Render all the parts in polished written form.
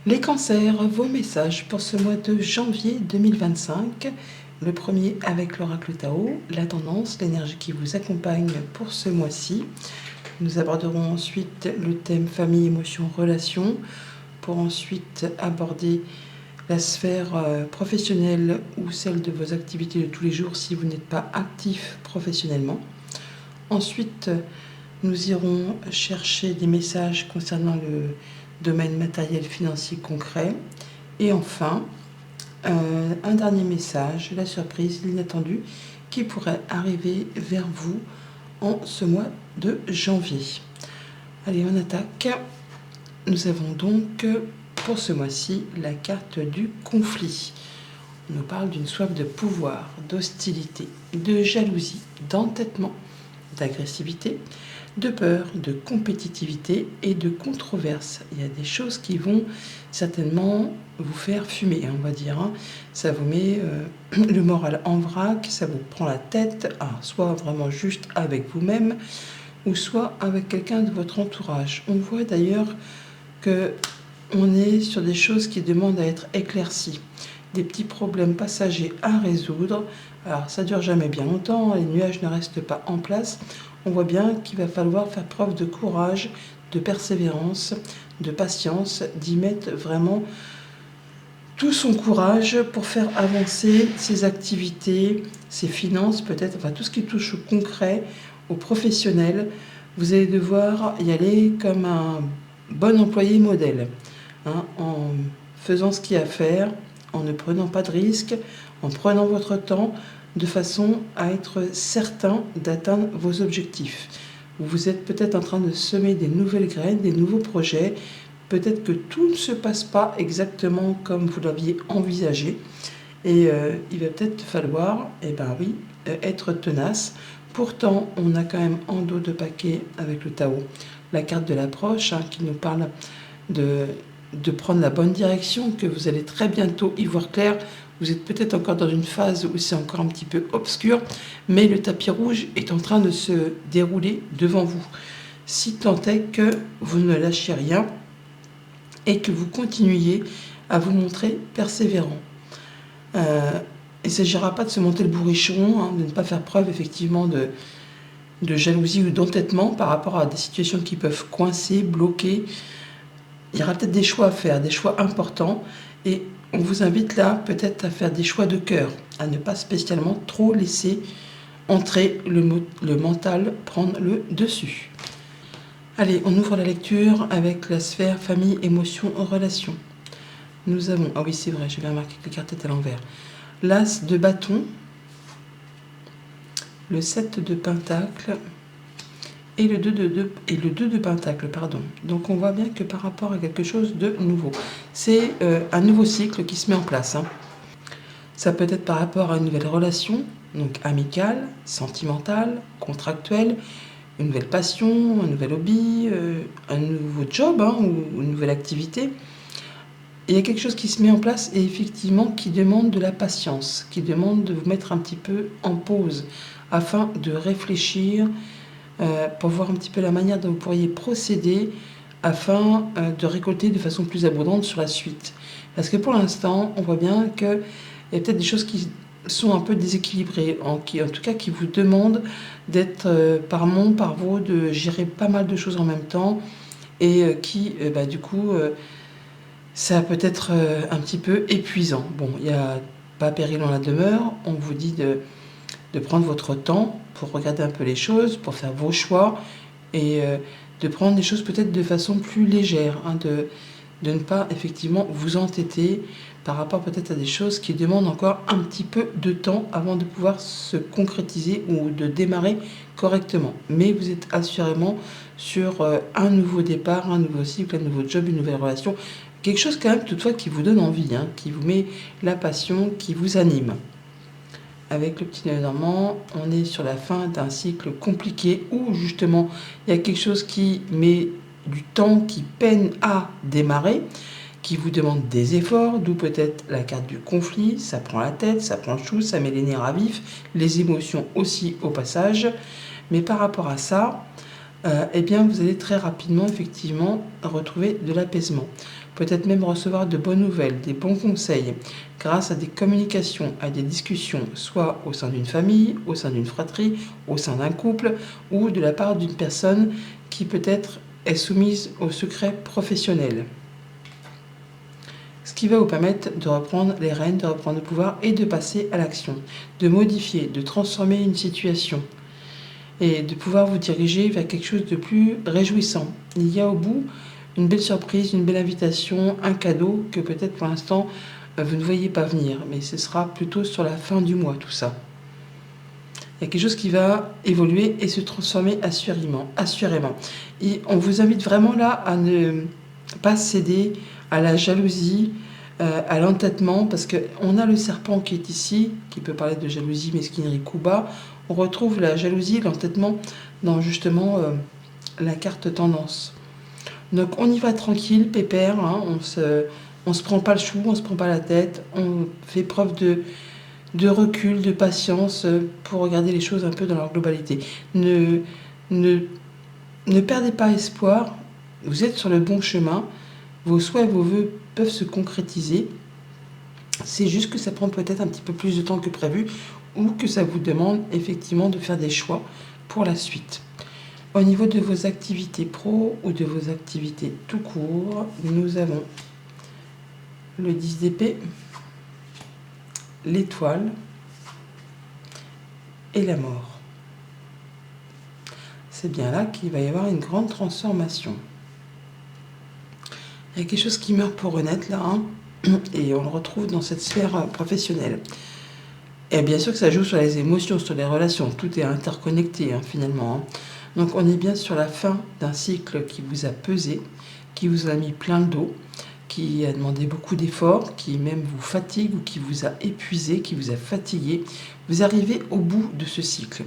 Les cancers, vos messages pour ce mois de janvier 2025. Le premier avec l'oracle Tao, la tendance, l'énergie qui vous accompagne pour ce mois-ci. Nous aborderons ensuite le thème famille, émotions, relations, pour ensuite aborder la sphère professionnelle ou celle de vos activités de tous les jours si vous n'êtes pas actif professionnellement. Ensuite, nous irons chercher des messages concernant le domaine matériel, financier, concret. Et enfin, un dernier message, la surprise, l'inattendu, qui pourrait arriver vers vous en ce mois de janvier. Allez, on attaque. Nous avons donc, pour ce mois-ci, la carte du conflit. On nous parle d'une soif de pouvoir, d'hostilité, de jalousie, d'entêtement, d'agressivité, de peur, de compétitivité et de controverse. Il y a des choses qui vont certainement vous faire fumer, on va dire. Ça vous met le moral en vrac, ça vous prend la tête, soit vraiment juste avec vous-même, ou soit avec quelqu'un de votre entourage. On voit d'ailleurs que on est sur des choses qui demandent à être éclaircies, des petits problèmes passagers à résoudre. Alors ça dure jamais bien longtemps, les nuages ne restent pas en place. On voit bien qu'il va falloir faire preuve de courage, de persévérance, de patience, d'y mettre vraiment tout son courage pour faire avancer ses activités, ses finances peut-être, enfin tout ce qui touche au concret, au professionnel. Vous allez devoir y aller comme un bon employé modèle, en faisant ce qu'il y a à faire, en ne prenant pas de risques, en prenant votre temps, de façon à être certain d'atteindre vos objectifs. Vous êtes peut-être en train de semer des nouvelles graines, des nouveaux projets. Peut-être que tout ne se passe pas exactement comme vous l'aviez envisagé. Et il va peut-être falloir, être tenace. Pourtant, on a quand même en dos de paquet avec le Tao la carte de l'approche qui nous parle de prendre la bonne direction, que vous allez très bientôt y voir clair. Vous êtes peut-être encore dans une phase où c'est encore un petit peu obscur, mais le tapis rouge est en train de se dérouler devant vous. Si tant est que vous ne lâchez rien et que vous continuiez à vous montrer persévérant. Il ne s'agira pas de se monter le bourrichon, de ne pas faire preuve effectivement de jalousie ou d'entêtement par rapport à des situations qui peuvent coincer, bloquer. Il y aura peut-être des choix à faire, des choix importants, et on vous invite là peut-être à faire des choix de cœur, à ne pas spécialement trop laisser entrer le mental prendre le dessus. Allez, on ouvre la lecture avec la sphère famille, émotions, relations. Nous avons, ah oui c'est vrai, j'avais remarqué que les cartes étaient à l'envers. L'as de bâton, le 7 de pentacle et le 2 de pentacle, pardon. Donc on voit bien que par rapport à quelque chose de nouveau, c'est un nouveau cycle qui se met en place. Ça peut être par rapport à une nouvelle relation, donc amicale, sentimentale, contractuelle, une nouvelle passion, un nouvel hobby, un nouveau job ou une nouvelle activité. Il y a quelque chose qui se met en place et effectivement qui demande de la patience, qui demande de vous mettre un petit peu en pause afin de réfléchir pour voir un petit peu la manière dont vous pourriez procéder afin de récolter de façon plus abondante sur la suite. Parce que pour l'instant, on voit bien qu'il y a peut-être des choses qui sont un peu déséquilibrées, en tout cas qui vous demandent d'être par vous, de gérer pas mal de choses en même temps et ça peut être un petit peu épuisant. Bon, il n'y a pas péril en la demeure, on vous dit de prendre votre temps pour regarder un peu les choses, pour faire vos choix et de prendre les choses peut-être de façon plus légère, de ne pas effectivement vous entêter par rapport peut-être à des choses qui demandent encore un petit peu de temps avant de pouvoir se concrétiser ou de démarrer correctement. Mais vous êtes assurément sur un nouveau départ, un nouveau cycle, un nouveau job, une nouvelle relation, quelque chose quand même toutefois qui vous donne envie, qui vous met la passion, qui vous anime. Avec le petit nœud normand, on est sur la fin d'un cycle compliqué où justement il y a quelque chose qui met du temps, qui peine à démarrer, qui vous demande des efforts, d'où peut-être la carte du conflit, ça prend la tête, ça prend le chou, ça met les nerfs à vif, les émotions aussi au passage. Mais par rapport à ça, vous allez très rapidement effectivement retrouver de l'apaisement. peut-être même recevoir de bonnes nouvelles, des bons conseils, grâce à des communications, à des discussions, soit au sein d'une famille, au sein d'une fratrie, au sein d'un couple, ou de la part d'une personne qui peut-être est soumise au secret professionnel. Ce qui va vous permettre de reprendre les rênes, de reprendre le pouvoir et de passer à l'action, de modifier, de transformer une situation et de pouvoir vous diriger vers quelque chose de plus réjouissant. Il y a au bout une belle surprise, une belle invitation, un cadeau que peut-être pour l'instant vous ne voyez pas venir, mais ce sera plutôt sur la fin du mois tout ça. Il y a quelque chose qui va évoluer et se transformer assurément. Et on vous invite vraiment là à ne pas céder à la jalousie, à l'entêtement, parce qu'on a le serpent qui est ici, qui peut parler de jalousie, mesquinerie, coup bas. On retrouve la jalousie, l'entêtement dans justement la carte tendance. Donc on y va tranquille, pépère, hein, on se prend pas le chou, on se prend pas la tête, on fait preuve de recul, de patience pour regarder les choses un peu dans leur globalité. Ne perdez pas espoir, vous êtes sur le bon chemin, vos souhaits, vos vœux peuvent se concrétiser. C'est juste que ça prend peut-être un petit peu plus de temps que prévu ou que ça vous demande effectivement de faire des choix pour la suite. Au niveau de vos activités pro ou de vos activités tout court, nous avons le 10 d'épée, l'étoile et la mort. C'est bien là qu'il va y avoir une grande transformation. Il y a quelque chose qui meurt pour renaître là, hein, et on le retrouve dans cette sphère professionnelle. Et bien sûr que ça joue sur les émotions, sur les relations, tout est interconnecté hein, finalement. Hein. Donc on est bien sur la fin d'un cycle qui vous a pesé, qui vous a mis plein le dos, qui a demandé beaucoup d'efforts, qui même vous fatigue ou qui vous a épuisé, qui vous a fatigué. Vous arrivez au bout de ce cycle.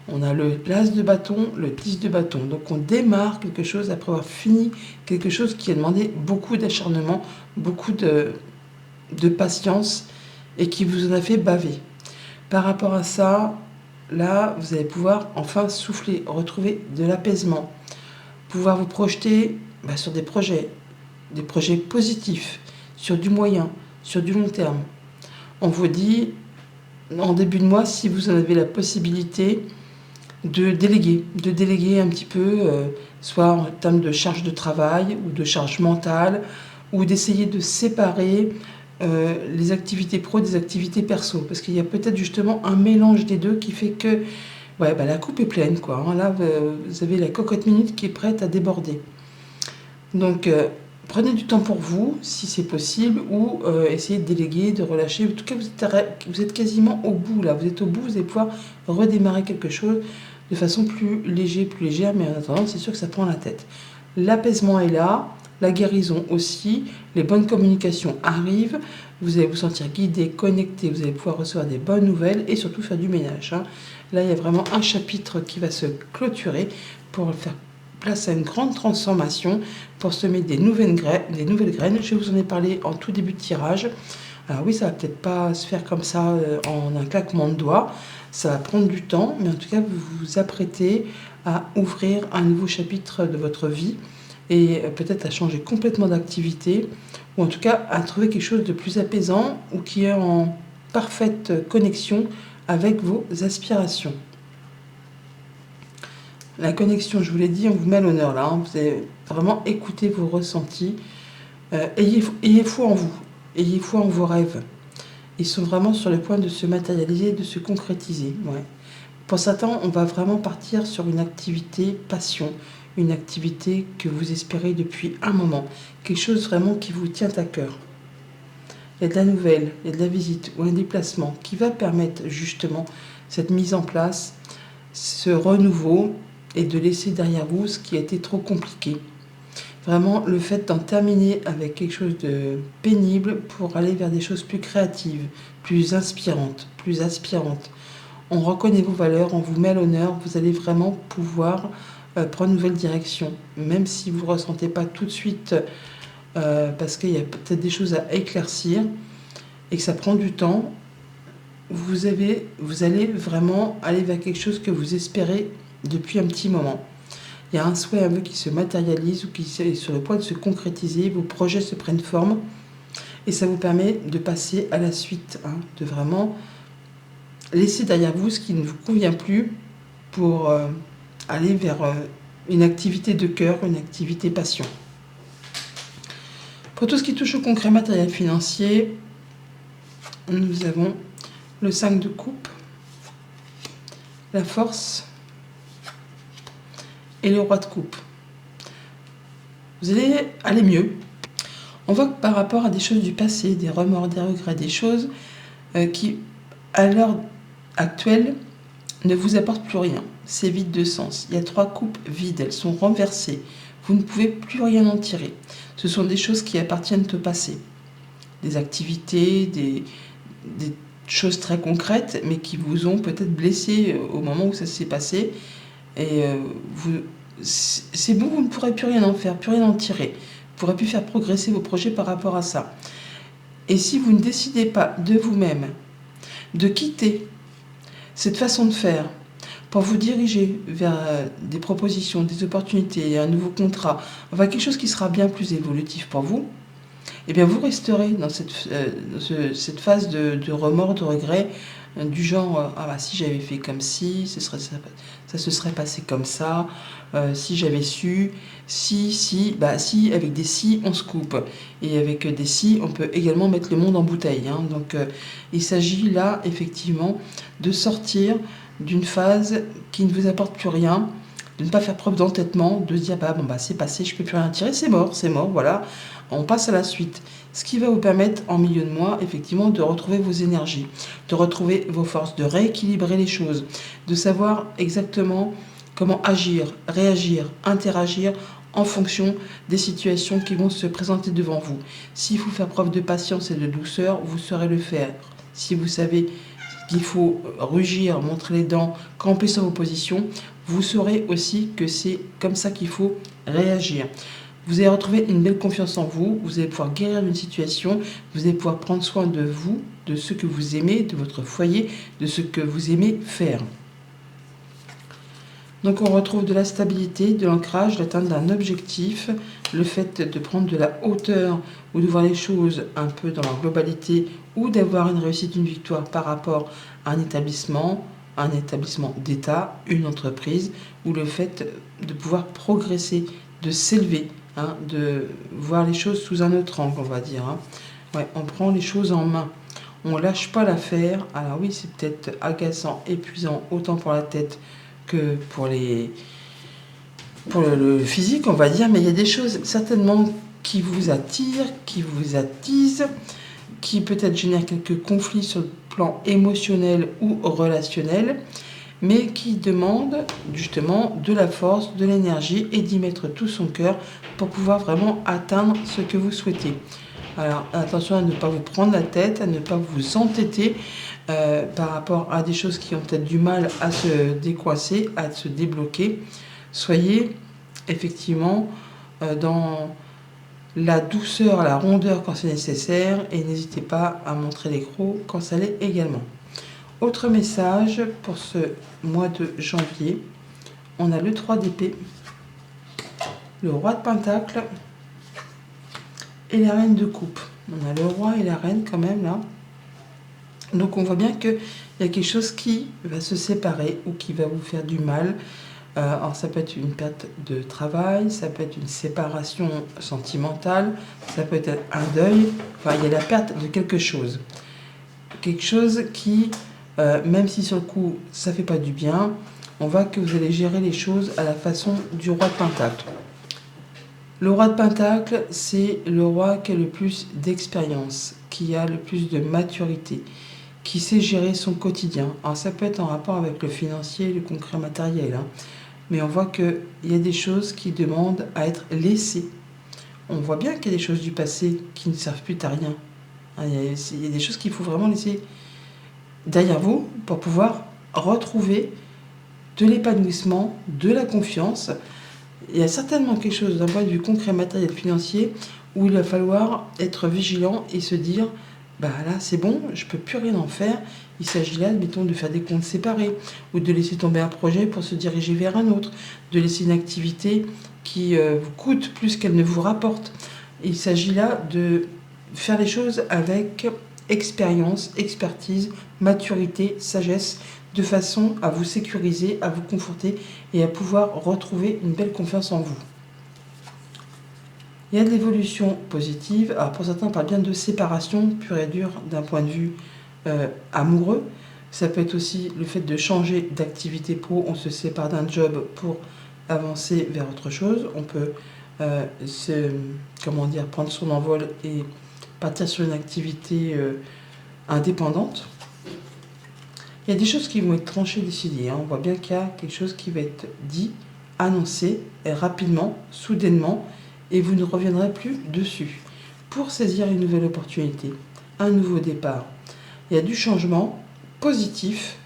On a le l'as de bâton, le 10 de bâton. Donc on démarre quelque chose après avoir fini quelque chose qui a demandé beaucoup d'acharnement, beaucoup de patience et qui vous en a fait baver. Par rapport à ça, là, vous allez pouvoir enfin souffler, retrouver de l'apaisement, pouvoir vous projeter sur des projets positifs, sur du moyen, sur du long terme. On vous dit, en début de mois, si vous en avez la possibilité, de déléguer un petit peu, soit en termes de charge de travail ou de charge mentale, ou d'essayer de séparer les activités pro des activités perso, parce qu'il y a peut-être justement un mélange des deux qui fait que la coupe est pleine, quoi. Hein. Là, vous avez la cocotte minute qui est prête à déborder. Donc, prenez du temps pour vous, si c'est possible, ou essayez de déléguer, de relâcher. En tout cas, vous êtes quasiment au bout, là. Vous êtes au bout, vous allez pouvoir redémarrer quelque chose de façon plus légère, mais en attendant, c'est sûr que ça prend la tête. L'apaisement est là, la guérison aussi, les bonnes communications arrivent, vous allez vous sentir guidé, connecté, vous allez pouvoir recevoir des bonnes nouvelles et surtout faire du ménage. Hein. Là, il y a vraiment un chapitre qui va se clôturer pour faire place à une grande transformation, pour semer des nouvelles graines. Je vous en ai parlé en tout début de tirage. Alors oui, ça va peut-être pas se faire comme ça en un claquement de doigts, ça va prendre du temps, mais en tout cas, vous vous apprêtez à ouvrir un nouveau chapitre de votre vie et peut-être à changer complètement d'activité, ou en tout cas à trouver quelque chose de plus apaisant ou qui est en parfaite connexion avec vos aspirations. La connexion, je vous l'ai dit, on vous met à l'honneur là, hein. Vous allez vraiment écouter vos ressentis, ayez foi en vous, ayez foi en vos rêves. Ils sont vraiment sur le point de se matérialiser, de se concrétiser. Ouais. Pour certains, on va vraiment partir sur une activité passion, une activité que vous espérez depuis un moment, quelque chose vraiment qui vous tient à cœur. Il y a de la nouvelle, il y a de la visite ou un déplacement qui va permettre justement cette mise en place, ce renouveau et de laisser derrière vous ce qui a été trop compliqué. Vraiment, le fait d'en terminer avec quelque chose de pénible pour aller vers des choses plus créatives, plus inspirantes, plus aspirantes. On reconnaît vos valeurs, on vous met à l'honneur, vous allez vraiment pouvoir prendre une nouvelle direction. Même si vous ne ressentez pas tout de suite, parce qu'il y a peut-être des choses à éclaircir et que ça prend du temps, vous allez vraiment aller vers quelque chose que vous espérez depuis un petit moment. il y a un souhait, un vœu qui se matérialise ou qui est sur le point de se concrétiser, vos projets se prennent forme et ça vous permet de passer à la suite, hein, de vraiment laisser derrière vous ce qui ne vous convient plus pour aller vers une activité de cœur, une activité passion. Pour tout ce qui touche au concret matériel financier, nous avons le 5 de coupe, la force et le roi de coupe. Vous allez aller mieux. On voit que par rapport à des choses du passé, des remords, des regrets, des choses qui, à l'heure actuelle, ne vous apportent plus rien. C'est vide de sens. Il y a 3 coupes vides, elles sont renversées. Vous ne pouvez plus rien en tirer. Ce sont des choses qui appartiennent au passé. Des activités, des choses très concrètes, mais qui vous ont peut-être blessé au moment où ça s'est passé. Et c'est bon, vous ne pourrez plus rien en faire, plus rien en tirer. Vous ne pourrez plus faire progresser vos projets par rapport à ça. Et si vous ne décidez pas de vous-même de quitter cette façon de faire pour vous diriger vers des propositions, des opportunités, un nouveau contrat, enfin quelque chose qui sera bien plus évolutif pour vous, eh bien vous resterez dans cette phase de remords, de regrets, du genre ah bah si j'avais fait comme si, ça se serait passé comme ça, si j'avais su, si, avec des si on se coupe, et avec des si on peut également mettre le monde en bouteille, hein. Donc il s'agit là effectivement de sortir d'une phase qui ne vous apporte plus rien, de ne pas faire preuve d'entêtement, de se dire c'est passé, je peux plus rien tirer, c'est mort, voilà, on passe à la suite. Ce qui va vous permettre en milieu de mois effectivement de retrouver vos énergies, de retrouver vos forces, de rééquilibrer les choses, de savoir exactement comment agir, réagir, interagir en fonction des situations qui vont se présenter devant vous. S'il faut faire preuve de patience et de douceur, vous saurez le faire. Si vous savez qu'il faut rugir, montrer les dents, camper sur vos positions, vous saurez aussi que c'est comme ça qu'il faut réagir. Vous allez retrouver une belle confiance en vous, vous allez pouvoir guérir d'une situation, vous allez pouvoir prendre soin de vous, de ce que vous aimez, de votre foyer, de ce que vous aimez faire. Donc on retrouve de la stabilité, de l'ancrage, l'atteinte d'un objectif, le fait de prendre de la hauteur ou de voir les choses un peu dans leur globalité ou d'avoir une réussite, une victoire par rapport à un établissement d'État, une entreprise, ou le fait de pouvoir progresser, de s'élever, hein, de voir les choses sous un autre angle, on va dire. Hein. Ouais, on prend les choses en main. On lâche pas l'affaire. Alors oui, c'est peut-être agaçant, épuisant, autant pour la tête que pour le physique, on va dire, mais il y a des choses certainement qui vous attirent, qui vous attisent, qui peut-être génèrent quelques conflits sur le plan émotionnel ou relationnel, mais qui demandent justement de la force, de l'énergie et d'y mettre tout son cœur pour pouvoir vraiment atteindre ce que vous souhaitez. Alors attention à ne pas vous prendre la tête, à ne pas vous entêter par rapport à des choses qui ont peut-être du mal à se décoincer, à se débloquer. Soyez effectivement dans la douceur, la rondeur quand c'est nécessaire et n'hésitez pas à montrer les crocs quand ça l'est également. Autre message pour ce mois de janvier, on a le 3 d'épée, le roi de pentacle et la reine de coupe. On a le roi et la reine quand même là. Donc on voit bien qu'il y a quelque chose qui va se séparer ou qui va vous faire du mal. Alors ça peut être une perte de travail, ça peut être une séparation sentimentale, ça peut être un deuil. Enfin, il y a la perte de quelque chose. Quelque chose qui, même si sur le coup ça ne fait pas du bien, on voit que vous allez gérer les choses à la façon du roi de pentacle. Le roi de pentacle, c'est le roi qui a le plus d'expérience, qui a le plus de maturité, qui sait gérer son quotidien. Alors ça peut être en rapport avec le financier, le concret matériel, hein. Mais on voit qu'il y a des choses qui demandent à être laissées. On voit bien qu'il y a des choses du passé qui ne servent plus à rien. Il y a des choses qu'il faut vraiment laisser derrière vous pour pouvoir retrouver de l'épanouissement, de la confiance. Il y a certainement quelque chose d'un point de vue concret, matériel, financier, où il va falloir être vigilant et se dire bah là c'est bon, je peux plus rien en faire. Il s'agit là, admettons, de faire des comptes séparés ou de laisser tomber un projet pour se diriger vers un autre, de laisser une activité qui vous coûte plus qu'elle ne vous rapporte. Il s'agit là de faire les choses avec expérience, expertise, maturité, sagesse, de façon à vous sécuriser, à vous conforter et à pouvoir retrouver une belle confiance en vous. Il y a de l'évolution positive. Alors pour certains, on parle bien de séparation pure et dure d'un point de vue amoureux. Ça peut être aussi le fait de changer d'activité pro. On se sépare d'un job pour avancer vers autre chose. On peut prendre son envol et partir sur une activité indépendante. Il y a des choses qui vont être tranchées, décidées. On voit bien qu'il y a quelque chose qui va être dit, annoncé rapidement, soudainement, et vous ne reviendrez plus dessus. Pour saisir une nouvelle opportunité, un nouveau départ, il y a du changement positif,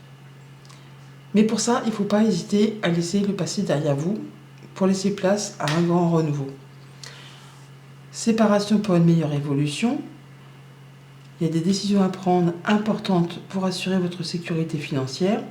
mais pour ça, il ne faut pas hésiter à laisser le passé derrière vous pour laisser place à un grand renouveau. Séparation pour une meilleure évolution. Il y a des décisions à prendre importantes pour assurer votre sécurité financière.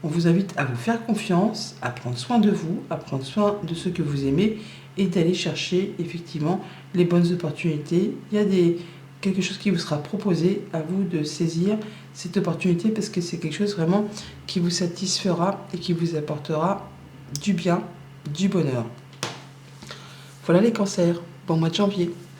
On vous invite à vous faire confiance, à prendre soin de vous, à prendre soin de ceux que vous aimez et d'aller chercher effectivement les bonnes opportunités. Il y a quelque chose qui vous sera proposé, à vous de saisir cette opportunité parce que c'est quelque chose vraiment qui vous satisfera et qui vous apportera du bien, du bonheur. Voilà les cancers, bon mois de janvier.